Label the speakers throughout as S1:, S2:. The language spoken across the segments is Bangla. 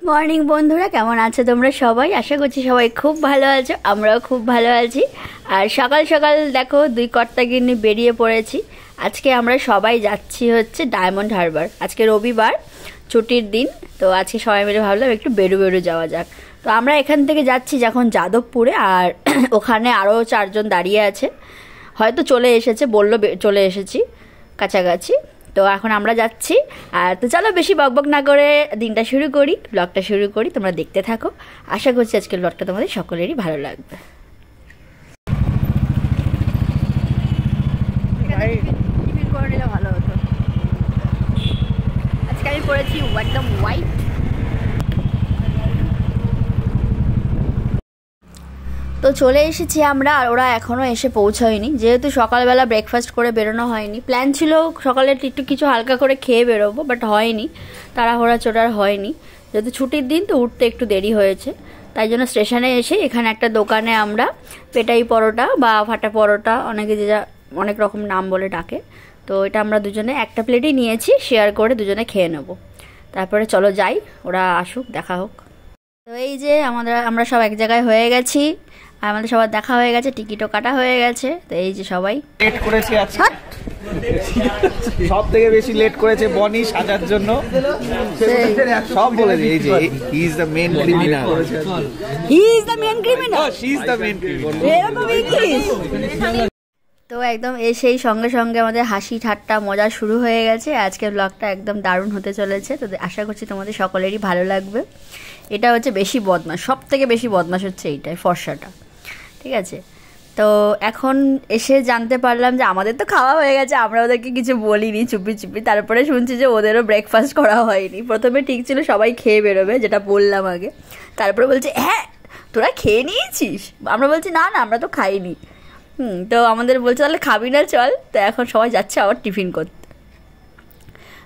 S1: মর্নিং বন্ধুরা, কেমন আছো তোমরা সবাই? আশা করছি সবাই খুব ভালো আছো, আমরাও খুব ভালো আছি। আর সকাল সকাল দেখো দুই কর্তাগিন্নি বেরিয়ে পড়েছি। আজকে আমরা সবাই যাচ্ছি হচ্ছে ডায়মন্ড হারবার। আজকে রবিবার, ছুটির দিন, তো আজকে সবাই মিলে ভাবলাম একটু বেরু যাওয়া যাক। তো আমরা এখান থেকে যাচ্ছি যখন যাদবপুরে, আর ওখানে আরও 4 জন দাঁড়িয়ে আছে, হয়তো চলে এসেছে, বললো চলে এসেছি কাছাকাছি। তো এখন আমরা যাচ্ছি। আর তো চলো বেশি বকবক না করে দিনটা শুরু করি, ব্লগটা শুরু করি। তোমরা দেখতে থাকো, আশা করছি আজকের ব্লগটা তোমাদের সকলেরই ভালো লাগবে। করে নিলে ভালো হতো। আজকে আমি পড়েছি একদম হোয়াইট। তো চলে এসেছি আমরা, আর ওরা এখনও এসে পৌঁছায়নি। যেহেতু সকালবেলা ব্রেকফাস্ট করে বেরোনো হয়নি, প্ল্যান ছিল সকালে একটু কিছু হালকা করে খেয়ে বেরোবো, বাট হয়নি, তাড়াহুড়া চোটার হয়নি। যেহেতু ছুটির দিন তো উঠতে একটু দেরি হয়েছে, তাই জন্য স্টেশনে এসে এখানে একটা দোকানে আমরা পেটাই পরোটা বা ফাটা পরোটা, অনেকে যে যা অনেক রকম নাম বলে ডাকে, তো এটা আমরা দুজনে একটা প্লেটই নিয়েছি, শেয়ার করে দুজনে খেয়ে নেব। তারপরে চলো যাই, ওরা আসুক, দেখা হোক। তো এই যে আমরা সব এক জায়গায় হয়ে গেছি, আর আমাদের সবার দেখা হয়ে গেছে, টিকিটও কাটা হয়ে গেছে। তো এই যে সবাই
S2: লেট করেছে আজকে, সব থেকে বেশি লেট করেছে বনি সাজার জন্য, সব বলে দিই। এই যে he is the main criminal,
S1: he is the main criminal,
S2: she is the main criminal.
S1: তো একদম এসেই সঙ্গে সঙ্গে আমাদের হাসি ঠাট্টা মজা শুরু হয়ে গেছে। আজকের ব্লগটা একদম দারুণ হতে চলেছে, তো আশা করছি তোমাদের সকলেরই ভালো লাগবে। এটা হচ্ছে বেশি বদমাশ, সব থেকে বেশি বদমাশ হচ্ছে এইটাই, ফর্সাটা, ঠিক আছে? তো এখন এসে জানতে পারলাম যে আমাদের তো খাওয়া হয়ে গেছে, আমরা ওদেরকে কিছু বলিনি, চুপি চুপি। তারপরে শুনছি যে ওদেরও ব্রেকফাস্ট করা হয়নি। প্রথমে ঠিক ছিল সবাই খেয়ে বেরোবে, যেটা বললাম আগে। তারপরে বলছে হ্যাঁ তোরা খেয়ে নিয়েছিস? আমরা বলছি না না, আমরা তো খাইনি। তো আমাদের বলছে তাহলে খাবি না, চল। তো এখন সবাই যাচ্ছে আবার টিফিন করতে।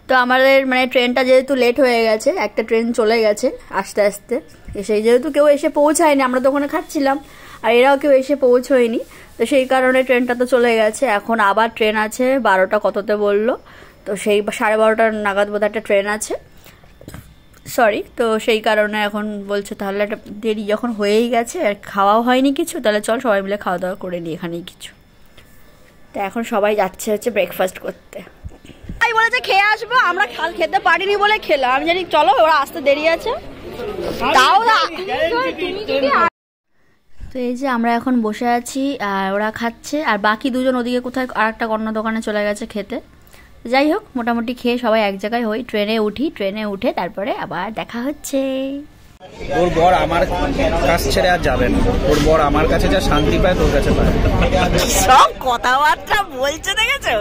S1: তো আমাদের মানে ট্রেনটা যেহেতু লেট হয়ে গেছে, একটা ট্রেন চলে গেছে আস্তে আস্তে, সেই যেহেতু কেউ এসে পৌঁছায়নি, আমরা তো ওখানে খাচ্ছিলাম, আর এরাও কেউ এসে পৌঁছয়নি, তো সেই কারণে ট্রেনটা তো চলে গেছে। এখন আবার ট্রেন আছে 12টা কততে বললো, তো সেই 12:30 নাগাদ বোধহয় একটা ট্রেন আছে, সরি। তো সেই কারণে এখন বলছে তাহলে একটা দেরি যখন হয়েই গেছে আর খাওয়াও হয়নি কিছু, তাহলে চল সবাই মিলে খাওয়া দাওয়া করে নিই এখানেই কিছু। তো এখন সবাই যাচ্ছে হচ্ছে ব্রেকফাস্ট করতে। তাই বলেছে খেয়ে আসবো, আমরা খেতে পারিনি বলে খেলাম। আমি জানি চলো, ওরা আসতে দেরি আছে, তাও না। তো এই যে আমরা এখন বসে আছি, আর ওরা খাচ্ছে, আর বাকি দুজন ওদিকে কোথায় আর একটা অন্য দোকানে চলে গেছে খেতে। যাই হোক, মোটামুটি খেয়ে সবাই এক জায়গায় হই, ট্রেনে উঠি, ট্রেনে উঠে তারপরে আবার দেখা হচ্ছে।
S2: ওর বর আমার কাছ ছেড়ে আর যাবে না, ওর বর আমার কাছে যা শান্তি পায় তোর কাছে পায়।
S1: সব কথাবার্তা বলছে, দেখেছো?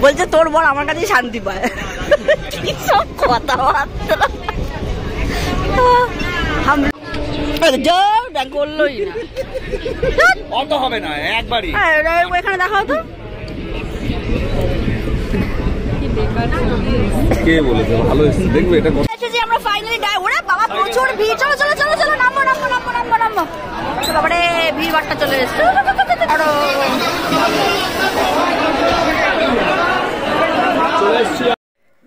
S1: বলছে তোর বর আমার কাছে শান্তি পায়। কি সব কথাবার্তা করলোই না,
S2: অত হবে না একবারই।
S1: এখানে দেখাও তো,
S2: কে বলেছে ভালো দেখবে এটা?
S1: আমরা ফাইনালি ওরে বাবা প্রচুর ভিড়, চলো চলো চলো চলো, নামো নামো নামো নামো নামো, তারপরে ভিড় বাট্টা চলে এসছে।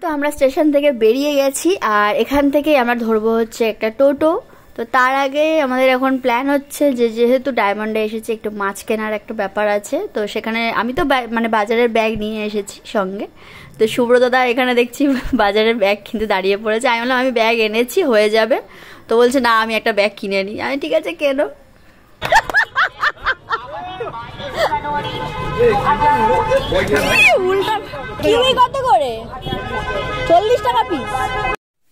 S1: তো আমরা স্টেশন থেকে বেরিয়ে গেছি, আর এখান থেকেই আমরা ধরবো হচ্ছে একটা টোটো। তো তার আগে আমাদের এখন প্ল্যান হচ্ছে যে যেহেতু ডায়মন্ডে এসেছি, একটু মাছ কেনার একটা ব্যাপার আছে। তো সেখানে আমি তো মানে বাজারের ব্যাগ নিয়ে এসেছি সঙ্গে। তো সুব্রতদা এখানে দেখছি বাজারের ব্যাগ কিনতে দাঁড়িয়ে পড়েছে। আমি বললাম আমি ব্যাগ এনেছি, হয়ে যাবে। তো বলছে না আমি একটা ব্যাগ কিনে নিই। আমি ঠিক আছে কেনো। কিউই কত করে? 40 টাকা পিস।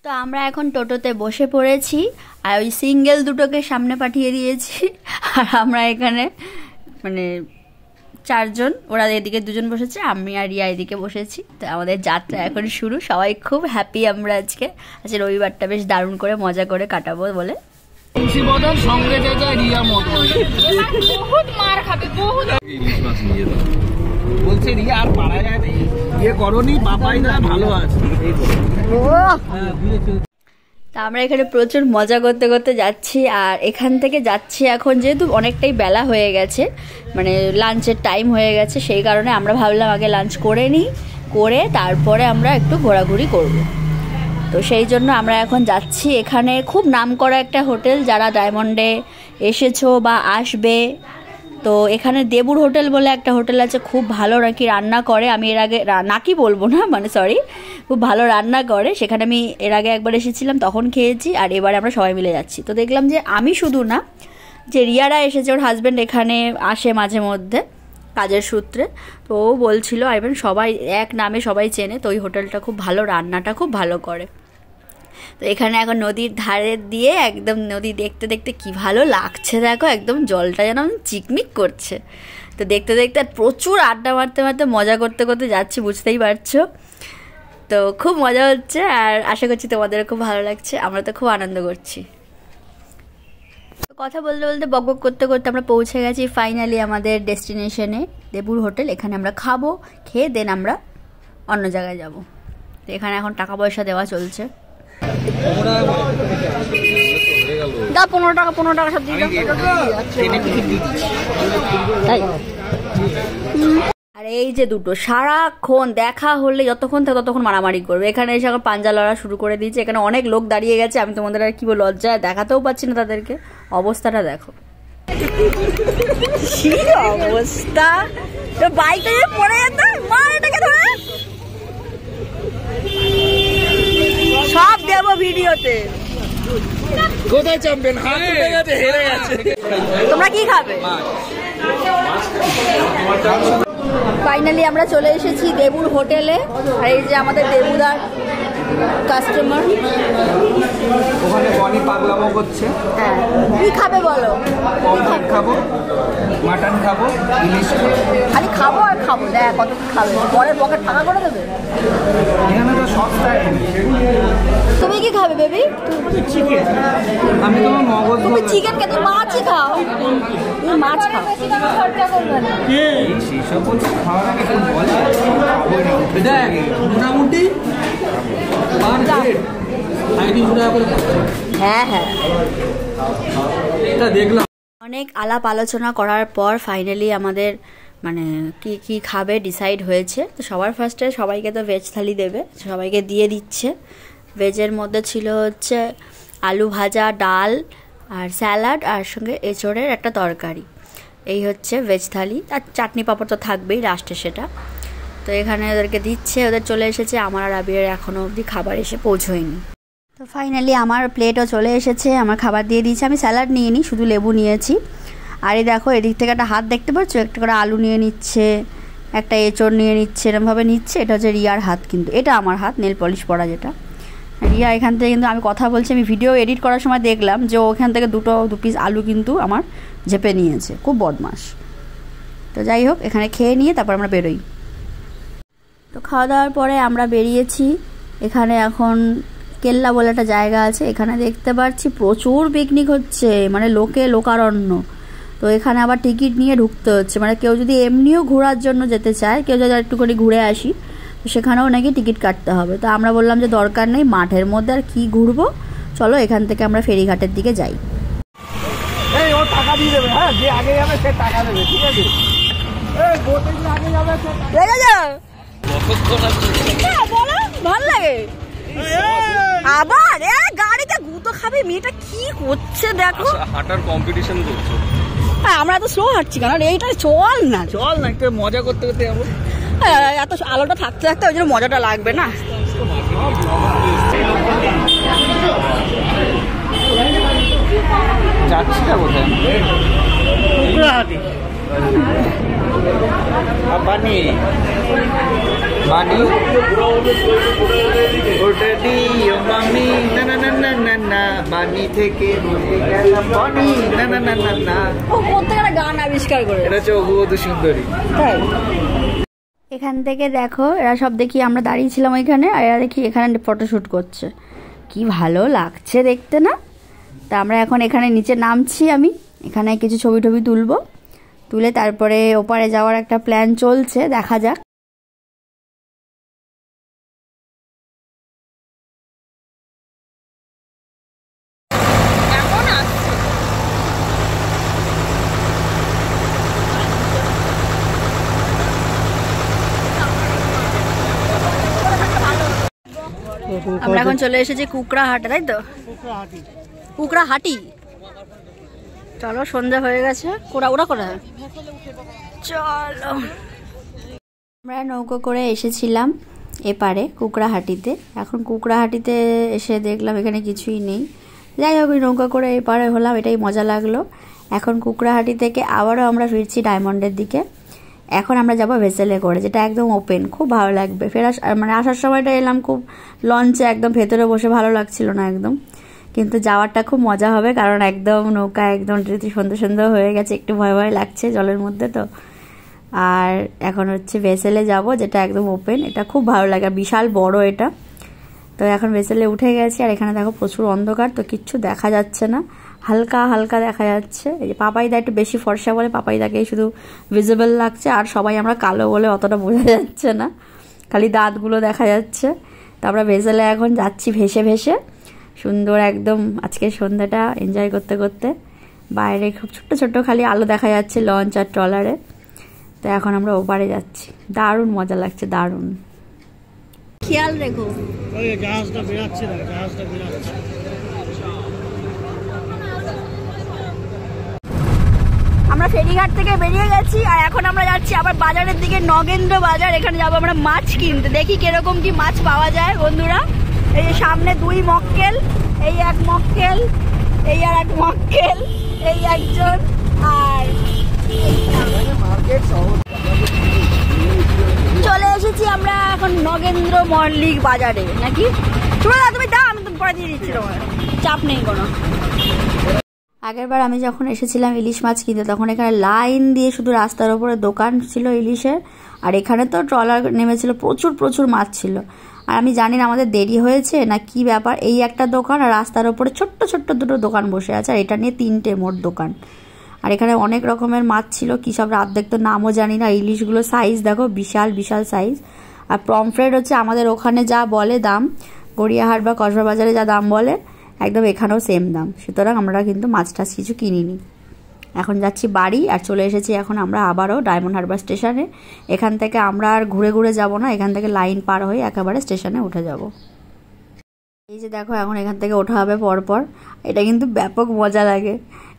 S1: তো আমরা এখন টোটোতে বসে পড়েছি, আর ওই সিঙ্গেল দুটোকে সামনে পাঠিয়ে দিয়েছি, আর আমরা এখানে মানে 4 জন, ওরা এদিকে 2 জন বসেছে, আমি আর রিয়া এদিকে বসেছি। তো আমাদের যাত্রা এখন শুরু। সবাই খুব হ্যাপি আমরা আজকে রবিবারটা বেশ দারুণ করে মজা করে কাটাবো বলে।
S2: সঙ্গে রিয়া মদন বহুত মার খাবে, বহুত বলছে রিয়া আর পারা যায় না, ইয়ে করনি বাবাই না ভালো আছে।
S1: তা আমরা এখানে প্রচুর মজা করতে করতে যাচ্ছি, আর এখান থেকে যাচ্ছি এখন যেহেতু অনেকটাই বেলা হয়ে গেছে, মানে লাঞ্চের টাইম হয়ে গেছে, সেই কারণে আমরা ভাবলাম আগে লাঞ্চ করে নিই, করে তারপরে আমরা একটু ঘোরাঘুরি করব। তো সেই জন্য আমরা এখন যাচ্ছি। এখানে খুব নামকরা একটা হোটেল, যারা ডায়মন্ডে এসেছো বা আসবে, তো এখানে দেবুর হোটেল বলে একটা হোটেল আছে, খুব ভালো নাকি রান্না করে। আমি এর আগে নাকি বলবো না, মানে সরি, খুব ভালো রান্না করে। সেখানে আমি এর আগে একবার এসেছিলাম, তখন খেয়েছি, আর এবারে আমরা সবাই মিলে যাচ্ছি। তো দেখলাম যে আমি শুধু না, যে রিয়ারা এসেছে, ওর হাজব্যান্ড এখানে আসে মাঝে মধ্যে কাজের সূত্রে, তো ও বলছিল আইবেন সবাই এক নামে সবাই চেনে, তো ওই হোটেলটা খুব ভালো, রান্নাটা খুব ভালো করে। তো এখানে এখন নদীর ধারে দিয়ে একদম নদী দেখতে দেখতে কি ভালো লাগছে দেখো, একদম জলটা যেন চিকমিক করছে। তো দেখতে দেখতে প্রচুর আড্ডা মারতে মারতে মজা করতে করতে যাচ্ছি, বুঝতেই পারছো। তো খুব মজা হচ্ছে, আর আশা করছি তোমাদেরও খুব ভালো লাগছে। আমরা তো খুব আনন্দ করছি। কথা বলতে বলতে বকবক করতে করতে আমরা পৌঁছে গেছি ফাইনালি আমাদের ডেস্টিনেশনে, দেবুর হোটেল। এখানে আমরা খাবো, খেয়ে দেন আমরা অন্য জায়গায় যাব। তো এখানে এখন টাকা পয়সা দেওয়া চলছে। দা 15 টাকা সব দিয়ে আর এই যে দুটো সারাক্ষণ দেখা হলে যতক্ষণ থাকে ততক্ষণ মারামারি করবে। এখানে এসে এখন পাঞ্জা লড়া শুরু করে দিয়েছে। এখানে অনেক লোক দাঁড়িয়ে গেছে, আমি তোমাদের আর কি বলবো, লজ্জায় দেখাতেও পাচ্ছি না তাদেরকে। অবস্থাটা দেখো, কি অবস্থা। বাইকটা পড়ে যেত, মার এটাকে ধরে। সব দেবো ভিডিওতে।
S2: কোথায় চ্যাম্পিয়ন? হাত উঠে গেছে, হেরে গেছে।
S1: তোমরা কি খাবে? ফাইনালি আমরা চলে এসেছি দেবুর হোটেলে, আর এই যে আমাদের দেবুদার কাস্টমার।
S2: ওখানে বনি পাগলামো করছে।
S1: হ্যাঁ, কি খাবে বলো?
S2: পমফ্রেট খাবো, মাটন খাবো, ইলিশ খাবো।
S1: খালি খাবো আর খাবো, দেখ কত কি খাবে, পরের পকেট ফাঁকা করে দেবে।
S2: এখানে তো সস্তায়।
S1: তুমি কি খাবে বেবি?
S2: চিকেন। আমি তোমার মগজ।
S1: তুমি চিকেন কে? তুমি মাছই খাও, তুমি মাছ খাও।
S2: সেসব বলছি, খাওয়ার আগে একটু বলে মোটামুটি
S1: হ্যাঁ হ্যাঁ
S2: দেখলাম।
S1: অনেক আলাপ আলোচনা করার পর ফাইনালি আমাদের মানে কি কি খাবে ডিসাইড হয়েছে। তো সবার ফার্স্টে সবাইকে তো ভেজ থালি দেবে, সবাইকে দিয়ে দিচ্ছে। ভেজের মধ্যে ছিল হচ্ছে আলু ভাজা, ডাল আর স্যালাড, আর সঙ্গে এঁচোড়ের একটা তরকারি। এই হচ্ছে ভেজ থালি, আর চাটনি পাঁপড় তো থাকবেই লাস্টে সেটা। তো এখানে ওদেরকে দিচ্ছে, ওদের চলে এসেছে। আমার আর আবিরের এখনও অবধি খাবার এসে পৌঁছয়নি। তো ফাইনালি আমার প্লেটও চলে এসেছে, আমার খাবার দিয়ে দিয়েছে। আমি স্যালাড নিয়ে নিই, শুধু লেবু নিয়েছি। আর এই দেখো এদিক থেকে একটা হাত দেখতে পাচ্ছ, একটা করে আলু নিয়ে নিচ্ছে, একটা এঁচড় নিয়ে নিচ্ছে, এরমভাবে নিচ্ছে। এটা হচ্ছে রিয়ার হাত, কিন্তু এটা আমার হাত, নেল পলিশ পরা যেটা। রিয়া এখান থেকে, কিন্তু আমি কথা বলছি, আমি ভিডিও এডিট করার সময় দেখলাম যে ওখান থেকে দু পিস আলু কিন্তু আমার ঝেপে নিয়েছে, খুব বদমাস। তো যাই হোক, এখানে খেয়ে নিয়ে তারপর আমরা বেরোই। তো খাওয়া দাওয়ার পরে আমরা বেরিয়েছি। এখানে এখন কেল্লা বলে একটা জায়গা আছে, এখানে দেখতে পাচ্ছি প্রচুর পিকনিক হচ্ছে, মানে লোকারণ্য। তো এখানে আবার টিকিট নিয়ে ঢুকতে হচ্ছে, মানে কেউ যদি এমনিও ঘোরার জন্য যেতে চায়, কেউ যদি একটু করে ঘুরে আসি, তো সেখানেও নাকি টিকিট কাটতে হবে। তো আমরা বললাম যে দরকার নেই, মাঠের মধ্যে আর কি ঘুরবো, চলো এখান থেকে আমরা ফেরিঘাটের দিকে যাই।
S2: ও টাকা দিয়ে দেবে, হ্যাঁ, যে আগে যাবে সে টাকা দেবে, ঠিক আছে?
S1: ভাল লাগে আবার গাড়িতে গুঁতো খাবে। মেয়েটা কি করছে দেখো,
S2: হাঁটার কম্পিটিশন করছে।
S1: আমরা এত স্লো হাঁটছি কেন? এইটা চল না
S2: একটু মজা করতে করতে যাবো।
S1: এত আলোটা থাকতে থাকতে ওই জন্য মজাটা লাগবে না।
S2: যাচ্ছি না কোথায়? বানি বানি ওটা দিও মামি, না না না না না না, বানি থেকে বানি, না না না না না।
S1: ও প্রত্যেকটা গান আবিষ্কার করে,
S2: এটা হচ্ছে অভূত সুন্দরী।
S1: এখান থেকে দেখো এরা সব দেখি, আমরা দাঁড়িয়ে ছিলাম ওইখানে, আর এরা দেখি এখানে ফটোশ্যুট করছে। কি ভালো লাগছে দেখতে না? তা আমরা এখন এখানে নিচে নামছি, আমি এখানে কিছু ছবি টবি তুলে তারপরে ওপারে যাওয়ার একটা প্ল্যান চলছে, দেখা যাক। আমরা এখন চলে এসেছি কুকড়াহাটে, তাই তো? কুকড়াহাটি। চলো, সন্ধ্যা হয়ে গেছে। ওরা করে চলো। আমরা নৌকো করে এসেছিলাম এপারে কুকড়াহাটিতে। এখন কুকড়াহাটিতে এসে দেখলাম এখানে কিছুই নেই। যাই হোক, নৌকা করে এপারে হলাম, এটাই মজা লাগলো। এখন কুকড়াহাটি থেকে আবারও আমরা ফিরছি ডায়মন্ডের দিকে। এখন আমরা যাবো ভেসেলে করে, যেটা একদম ওপেন, খুব ভালো লাগবে। মানে আসার সময়টা এলাম খুব লঞ্চে, একদম ভেতরে বসে ভালো লাগছিল না একদম, কিন্তু যাওয়ারটা খুব মজা হবে, কারণ একদম নৌকা একদম সন্ধ্যা সন্ধ্যা হয়ে গেছে, একটু ভয় ভয় লাগছে জলের মধ্যে তো। আর এখন হচ্ছে ভেসেলে যাব, যেটা একদম ওপেন, এটা খুব ভালো লাগে, বিশাল বড় এটা। তো এখন ভেসেলে উঠে গেছি, আর এখানে দেখো প্রচুর অন্ধকার, তো কিচ্ছু দেখা যাচ্ছে না, হালকা হালকা দেখা যাচ্ছে। এই যে পাপাইদা একটু বেশি ফর্সা বলে পাপাইদাকেই শুধু ভিজিবল লাগছে, আর সবাই আমরা কালো বলে অতটা বোঝা যাচ্ছে না, খালি দাঁতগুলো দেখা যাচ্ছে। তো আমরা ভেসেলে এখন যাচ্ছি ভেসে ভেসে, সুন্দর একদম আজকে সন্ধ্যাটা এনজয় করতে করতে। বাইরে খুব ছোট্ট ছোট্ট খালি আলো দেখা যাচ্ছে লঞ্চ আর ট্রলারে। তো এখন আমরা ওপারে যাচ্ছি, দারুণ মজা লাগছে, দারুণ। খেয়াল রেখো, জাহাজটা বেরাচ্ছে না, জাহাজটা বেরাচ্ছে। আমরা ফেরিঘাট থেকে বেরিয়ে গেছি, আর এখন আমরা যাচ্ছি আবার বাজারের দিকে, নগেন্দ্র বাজার। এখানে যাবো আমরা মাছ কিনতে, দেখি কিরকম কি মাছ পাওয়া যায় বন্ধুরা। এই যে সামনে 2 মক্কেল, এই 1 মক্কেল, এই আর 1 মক্কেল, এই একজন, আর চলে এসেছি আমরা এখন নগেন্দ্র মল্লিক বাজারে। নাকি তুমি দাও, আমি তো পরে দিয়ে দিচ্ছি, তোমার চাপ নেই কোনো। আগেরবার আমি যখন এসেছিলাম ইলিশ মাছ কিনতে, তখন এখানে লাইন দিয়ে শুধু রাস্তার ওপরে দোকান ছিল ইলিশের, আর এখানে তো ট্রলার নেমেছিল, প্রচুর প্রচুর মাছ ছিল। আর আমি জানি না আমাদের দেরি হয়েছে না কি ব্যাপার, এই একটা দোকান আর রাস্তার ওপরে ছোট্ট ছোট্ট 2টো দোকান বসে আছে, আর এটা নিয়ে 3টে মোট দোকান। আর এখানে অনেক রকমের মাছ ছিল, কী সব রাত দেখতো নামও জানি না। ইলিশগুলো সাইজ দেখো, বিশাল বিশাল সাইজ। আর পমফ্রেট হচ্ছে আমাদের ওখানে যা বলে দাম, গড়িয়াহাট বা কসবা বাজারে যা দাম বলে, একদম এখানেও সেম দাম। সুতরাং আমরা কিন্তু মাছ টাছ কিছু কিনিনি। এখন যাচ্ছি বাড়ি, আর চলে এসেছি এখন আমরা আবারও ডায়মন্ড হারবার স্টেশনে। এখান থেকে আমরা আর ঘুরে ঘুরে যাব না, এখান থেকে লাইন পার হয়ে একেবারে স্টেশনে উঠে যাব। এই যে দেখো, এখন এখান থেকে ওঠা হবে পরপর, এটা কিন্তু ব্যাপক মজা লাগে।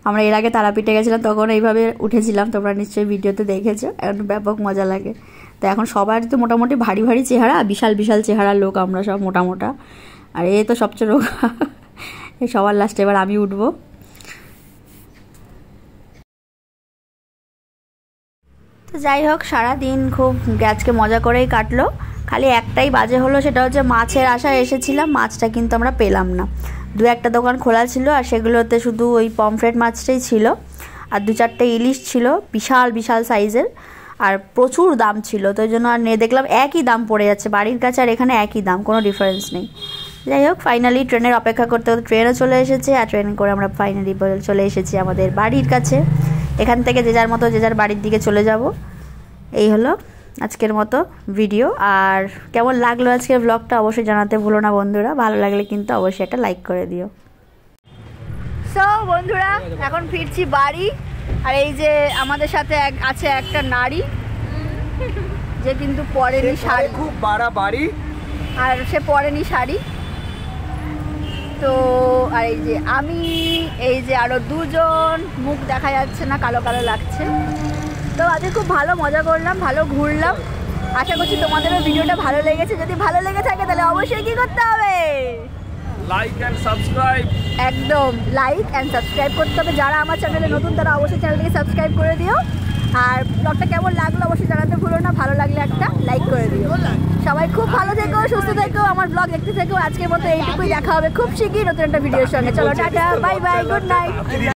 S1: আমরা এর আগে তারাপীঠে গেছিলাম, তখন এইভাবে উঠেছিলাম, তোমরা নিশ্চয়ই ভিডিওতে দেখেছো, এখন ব্যাপক মজা লাগে। তো এখন সবার তো মোটামুটি ভারী ভারী চেহারা, বিশাল বিশাল চেহারার লোক আমরা সব, মোটা মোটা। আর এই তো সবচেয়ে রোগা, সবার লাস্টে এবার আমি উঠবো। তো যাই হোক, সারাদিন খুব আজকে মজা করেই কাটলো। খালি একটাই বাজে হলো, সেটা হচ্ছে মাছের আশায় এসেছিলাম, মাছটা কিন্তু আমরা পেলাম না। 2-1টা দোকান খোলা ছিল, আর সেগুলোতে শুধু ওই পমফ্রেট মাছটাই ছিল, আর 2-4টে ইলিশ ছিল বিশাল বিশাল সাইজের, আর প্রচুর দাম ছিল। তো ওই জন্য আর দেখলাম একই দাম পড়ে যাচ্ছে বাড়ির কাছে, আর এখানে একই দাম, কোনো ডিফারেন্স নেই। যাই হোক, ফাইনালি ট্রেনের অপেক্ষা করতে করতে ট্রেনও চলে এসেছে, আর ট্রেন করে আমরা ফাইনালি চলে এসেছি আমাদের বাড়ির কাছে। এখান থেকে যে যার মতো যে যার বাড়ির দিকে চলে যাব। এই হলো আজকের মতো ভিডিও। আর কেমন লাগলো আজকের ব্লগটা অবশ্যই জানাতে ভুলো না বন্ধুরা, ভালো লাগলে কিন্তু অবশ্যই একটা লাইক করে দিও। সো বন্ধুরা, এখন ফিরছি বাড়ি, আর এই যে আমাদের সাথে আছে একটা নারী, যে কিন্তু পরেনি শাড়ি,
S2: খুব বাড়া বাড়ি,
S1: আর সে পরেনি শাড়ি। তো আর এই যে আমি, এই যে আরো 2জন, মুখ দেখা যাচ্ছে না, কালো কালো লাগছে। তো আজকে খুব ভালো মজা করলাম, ভালো ঘুরলাম। আশা করছি তোমাদেরও ভিডিওটা ভালো লেগেছে। যদি ভালো লেগে থাকে তাহলে অবশ্যই কি করতে হবে,
S2: লাইক এন্ড সাবস্ক্রাইব।
S1: একদম লাইক এন্ড সাবস্ক্রাইব করতে হবে। যারা আমার চ্যানেলে নতুন তারা অবশ্যই চ্যানেলটিকে সাবস্ক্রাইব করে দিও। আর ব্লগটা কেমন লাগলো অবশ্যই জানাতে ভুলো না, ভালো লাগলে একটা লাইক করে দিও। সবাই খুব ভালো থেকো, সুস্থ থেকো, আমার ব্লগ দেখতে থেকো। আজকের মতো এইটুকুই, দেখা হবে খুব শিগগিরই নতুন একটা ভিডিওর সঙ্গে। চলো tata, bye bye, good night.